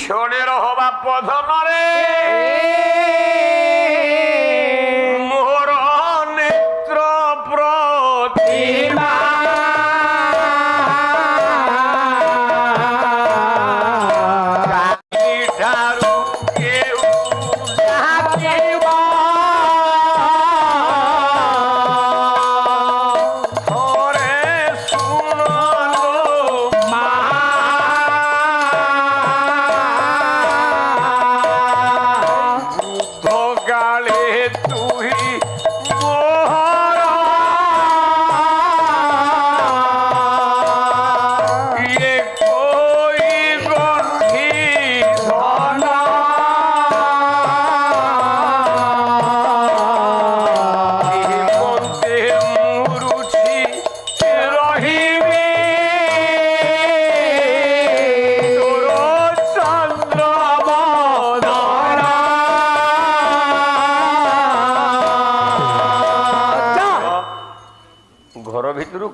क्षणेर हवा पधनरे मोर नेत्र प्रतिमा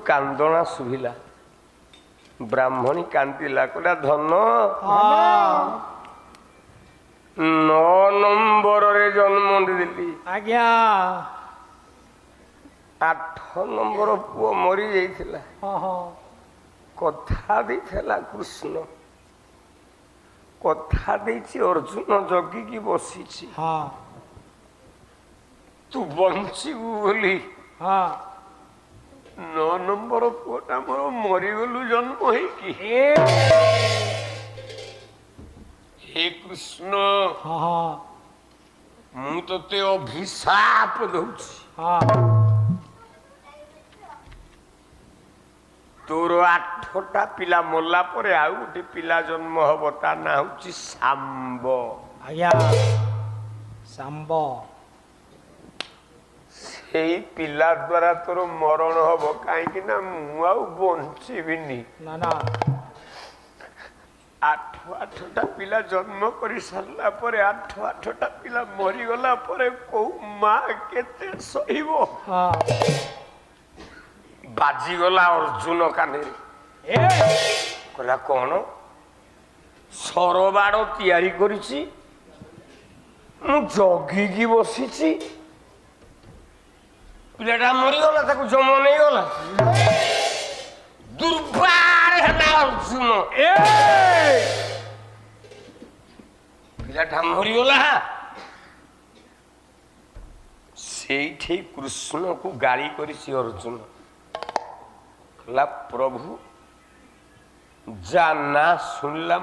कांदना सुभिला ब्राह्मणी कांतिला कोला धन 9 नंबर रे जन्म देली आज्ञा 8 नंबर पुओ मरी जाइथिला कथा देइथिला कृष्ण कथा देइछि अर्जुन जगी की बसिछि तू बंची बोली 9 नंबर पुओटा मोर मरीगलु जन्म है कि हे कृष्ण मु ते अभिशाप दउछि तोर 8टा पिला मल्ला परे आउ गोटे पिला जन्म हब ता ना होछि सांब आज्ञा सांब पिला द्वारा तोर मरण हम कहीं बंचीबिनी ना ना 8टा पिला जन्म कर सारा 8टा पिला मरीगला कौ माँ केते सहिब बाजीगला अर्जुन काने कहला कौन सरबाड़ तैयारी करिछि मु जगिकी बसिछि पिलाटा मरीगला ताकू जम नहीं गला दुर्बार है अर्जुन पिलाटा मरीगला से कृष्ण को गाली करी अर्जुन कहला प्रभु जा ना सुनला